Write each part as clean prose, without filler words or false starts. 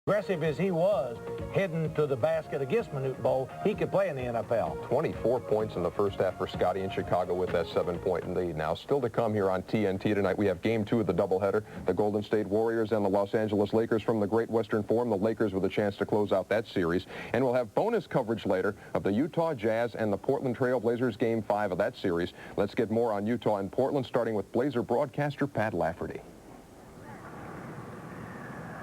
Aggressive as he was heading to the basket against Manute Bol, he could play in the NFL. 24 points in the first half for Scotty in Chicago with that 7-point lead. Now, still to come here on TNT tonight, we have Game 2 of the doubleheader. The Golden State Warriors and the Los Angeles Lakers from the Great Western Forum. The Lakers with a chance to close out that series. And we'll have bonus coverage later of the Utah Jazz and the Portland Trail Blazers Game 5 of that series. Let's get more on Utah and Portland, starting with Blazer broadcaster Pat Lafferty.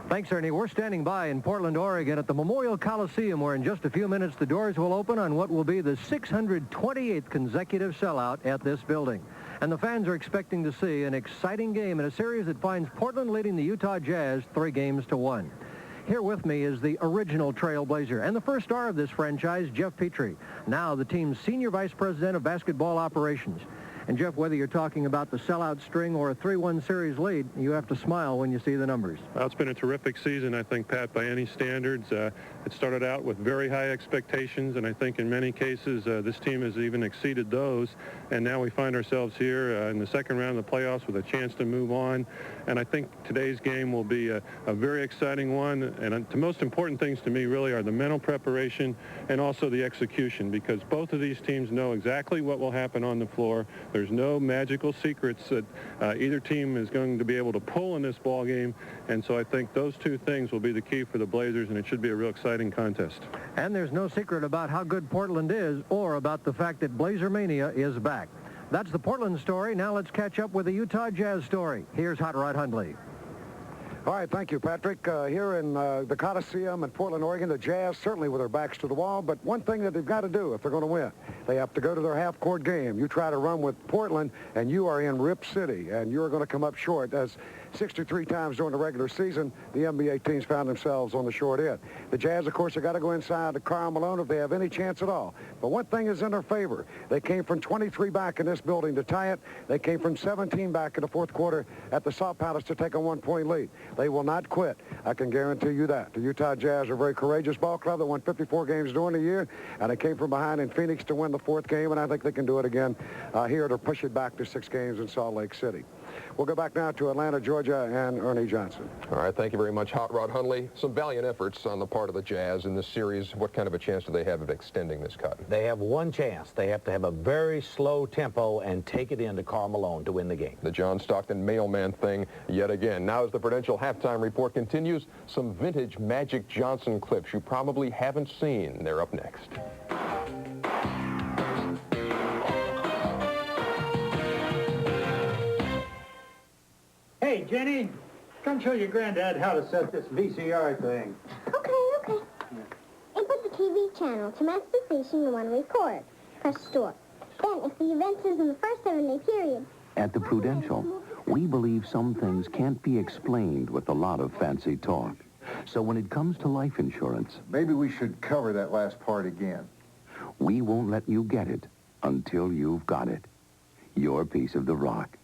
Thanks, Ernie. We're standing by in Portland, Oregon at the Memorial Coliseum, where in just a few minutes the doors will open on what will be the 628th consecutive sellout at this building. And the fans are expecting to see an exciting game in a series that finds Portland leading the Utah Jazz 3-1. Here with me is the original Trailblazer and the first star of this franchise, Jeff Petrie, now the team's Senior Vice President of Basketball Operations. And, Jeff, whether you're talking about the sellout string or a 3-1 series lead, you have to smile when you see the numbers. Well, it's been a terrific season, I think, Pat, by any standards. It started out with very high expectations, and I think in many cases this team has even exceeded those. And now we find ourselves here in the second round of the playoffs with a chance to move on. And I think today's game will be a very exciting one. And the most important things to me really are the mental preparation and also the execution, because both of these teams know exactly what will happen on the floor. There's no magical secrets that either team is going to be able to pull in this ball game, and so I think those two things will be the key for the Blazers, and it should be a real exciting contest. And there's no secret about how good Portland is or about the fact that Blazer Mania is back. That's the Portland story. Now let's catch up with the Utah Jazz story. Here's Hot Rod Hundley. All right, thank you, Patrick. Here in the Coliseum in Portland, Oregon, the Jazz certainly with their backs to the wall, but one thing that they've got to do if they're going to win, they have to go to their half-court game. You try to run with Portland, and you are in Rip City, and you're going to come up short. As 63 times during the regular season, the NBA teams found themselves on the short end. The Jazz, of course, have got to go inside to Karl Malone if they have any chance at all. But one thing is in their favor. They came from 23 back in this building to tie it. They came from 17 back in the fourth quarter at the Salt Palace to take a one-point lead. They will not quit. I can guarantee you that. The Utah Jazz are a very courageous ball club that won 54 games during the year, and they came from behind in Phoenix to win the fourth game, and I think they can do it again here to push it back to 6 games in Salt Lake City. We'll go back now to Atlanta, Georgia, and Ernie Johnson. All right, thank you very much, Hot Rod Hundley. Some valiant efforts on the part of the Jazz in this series. What kind of a chance do they have of extending this cut? They have one chance. They have to have a very slow tempo and take it into Karl Malone to win the game. The John Stockton mailman thing yet again. Now as the Prudential halftime report continues, some vintage Magic Johnson clips you probably haven't seen. They're up next. Hey, Jenny, come show your granddad how to set this VCR thing. Okay. Input the TV channel to match the station you want to record. Press store. Then, if the event is in the first 7-day period... At the Prudential, we believe some things can't be explained with a lot of fancy talk. So when it comes to life insurance... Maybe we should cover that last part again. We won't let you get it until you've got it. Your piece of the rock.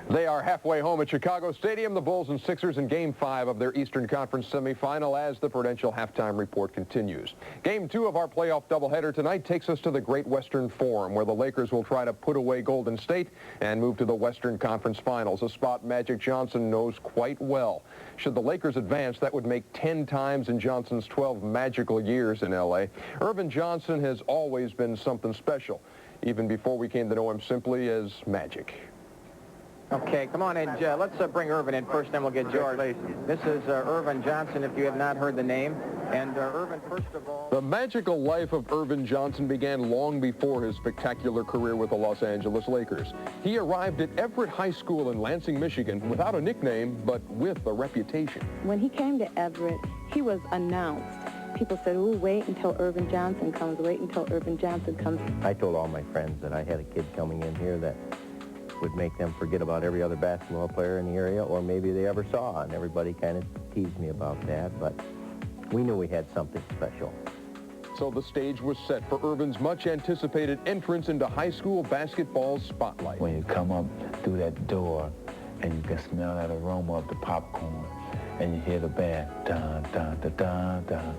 They are halfway home at Chicago Stadium, the Bulls and Sixers in Game 5 of their Eastern Conference semifinal as the Prudential halftime report continues. Game 2 of our playoff doubleheader tonight takes us to the Great Western Forum, where the Lakers will try to put away Golden State and move to the Western Conference Finals, a spot Magic Johnson knows quite well. Should the Lakers advance, that would make 10 times in Johnson's 12 magical years in L.A. Earvin Johnson has always been something special, even before we came to know him simply as Magic. Okay, come on in. Let's bring Earvin in first, then we'll get George. This is Earvin Johnson, if you have not heard the name. And Earvin, first of all... The magical life of Earvin Johnson began long before his spectacular career with the Los Angeles Lakers. He arrived at Everett High School in Lansing, Michigan, without a nickname, but with a reputation. When he came to Everett, he was announced. People said, "Ooh, wait until Earvin Johnson comes, wait until Earvin Johnson comes." I told all my friends that I had a kid coming in here that would make them forget about every other basketball player in the area, or maybe they ever saw, and everybody kind of teased me about that, but we knew we had something special. So the stage was set for Earvin's much-anticipated entrance into high school basketball's spotlight. When you come up through that door, and you can smell that aroma of the popcorn, and you hear the band, dun, dun, dun, dun, dun,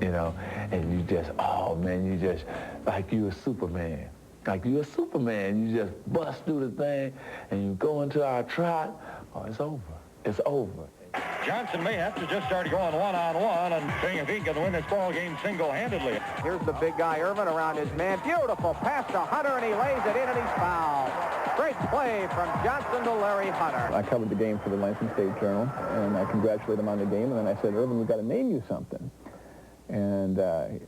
you know, and you just, oh, man, you just, like you a Superman. Like you're a Superman. You just bust through the thing, and you go into our trot. Oh, it's over. It's over. Johnson may have to just start going one-on-one and seeing if he can win this ball game single-handedly. Here's the big guy, Irvin, around his man. Beautiful pass to Hunter, and he lays it in, and he's fouled. Great play from Johnson to Larry Hunter. I covered the game for the Lansing State Journal, and I congratulated him on the game, and then I said, Irvin, we've got to name you something. And I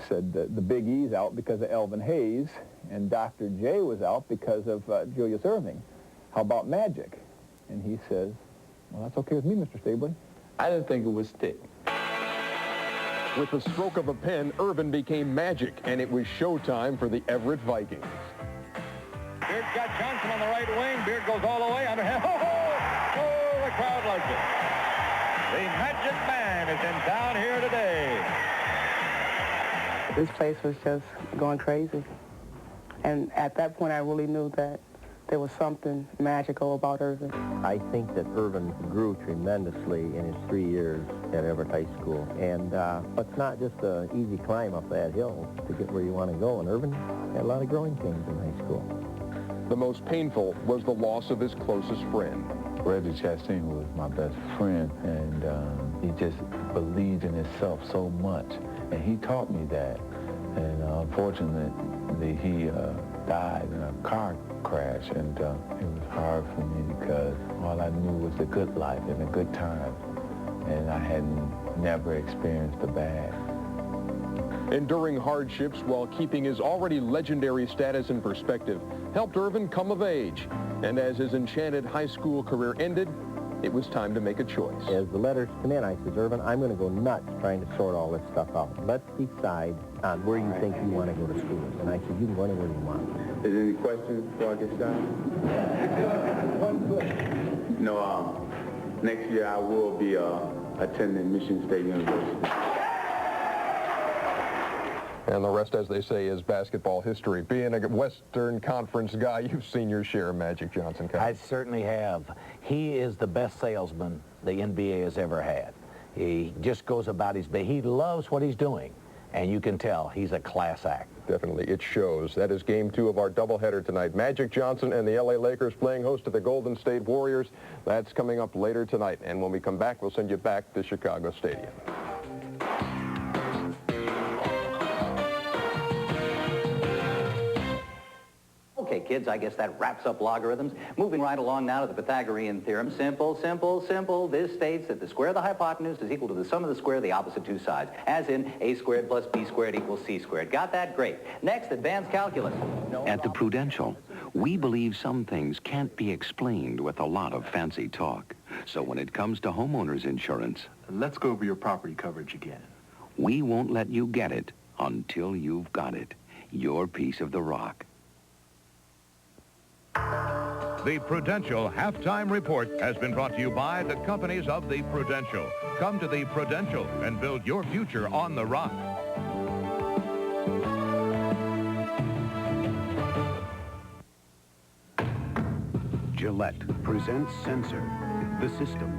said the Big E's out because of Elvin Hayes, and Dr. J was out because of Julius Erving. How about Magic? And he says, well, that's okay with me, Mr. Stabley. I didn't think it would stick. With the stroke of a pen, Irvin became Magic, and it was showtime for the Everett Vikings. Beard got Johnson on the right wing. Beard goes all the way under him. Oh, the crowd loves it. The Magic Man is in town here today. This place was just going crazy. And at that point, I really knew that there was something magical about Irvin. I think that Irvin grew tremendously in his 3 years at Everett High School. And it's not just an easy climb up that hill to get where you want to go. And Irvin had a lot of growing pains in high school. The most painful was the loss of his closest friend. Reggie Chastain was my best friend, and he just believed in himself so much. And he taught me that. And unfortunately, he died in a car crash, and it was hard for me because all I knew was the good life and the good times, and I had never experienced the bad. Enduring hardships while keeping his already legendary status in perspective helped Irvin come of age. And as his enchanted high school career ended, it was time to make a choice. As the letters come in, I said, Irvin, I'm going to go nuts trying to sort all this stuff out. Let's decide on where you think you want to go to school. And I said, you can go anywhere you want. Is there any questions before I get started? One question. You know, next year I will be attending Michigan State University. And the rest, as they say, is basketball history. Being a Western Conference guy, you've seen your share of Magic Johnson. I certainly have. He is the best salesman the NBA has ever had. He just goes about his business. He loves what he's doing, and you can tell he's a class act. Definitely, it shows. That is Game 2 of our doubleheader tonight. Magic Johnson and the L.A. Lakers playing host to the Golden State Warriors. That's coming up later tonight. And when we come back, we'll send you back to Chicago Stadium. Okay, kids, I guess that wraps up logarithms. Moving right along now to the Pythagorean theorem. Simple, simple, simple. This states that the square of the hypotenuse is equal to the sum of the square of the opposite two sides, as in a squared plus b squared equals c squared. Got that? Great. Next, advanced calculus. At the Prudential, we believe some things can't be explained with a lot of fancy talk. So when it comes to homeowners insurance, Let's go over your property coverage again. we won't let you get it until you've got it. Your piece of the rock. The Prudential Halftime Report has been brought to you by the companies of the Prudential. Come to the Prudential and build your future on the rock. Gillette presents Sensor, the system,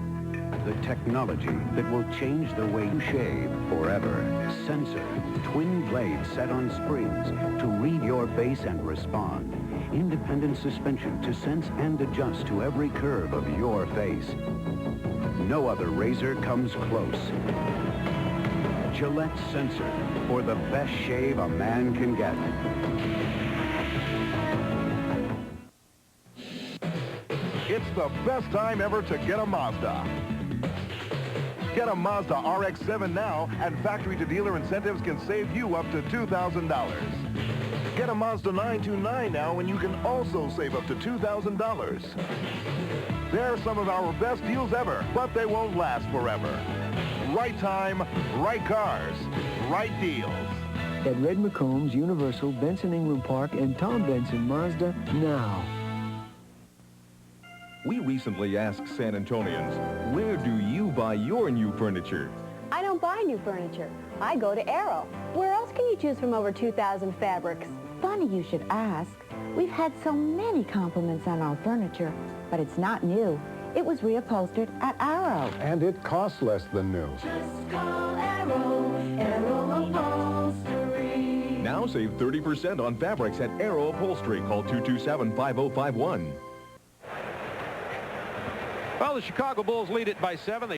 the technology that will change the way you shave forever. Sensor, twin blades set on springs to read your face and respond. Independent suspension to sense and adjust to every curve of your face. No other razor comes close. Gillette Sensor, for the best shave a man can get. It's the best time ever to get a Mazda. Get a Mazda RX-7 now, and factory-to-dealer incentives can save you up to $2,000. Get a Mazda 929 now, and you can also save up to $2,000. They're some of our best deals ever, but they won't last forever. Right time, right cars, right deals. At Red McCombs, Universal, Benson Ingram Park, and Tom Benson Mazda now. We recently asked San Antonians, where do you buy your new furniture? I don't buy new furniture. I go to Arrow. Where else can you choose from over 2,000 fabrics? Funny you should ask. We've had so many compliments on our furniture, but it's not new. It was reupholstered at Arrow. And it costs less than new. Just call Arrow, Arrow Upholstery. Now save 30% on fabrics at Arrow Upholstery. Call 227-5051. Well, the Chicago Bulls lead it by 7.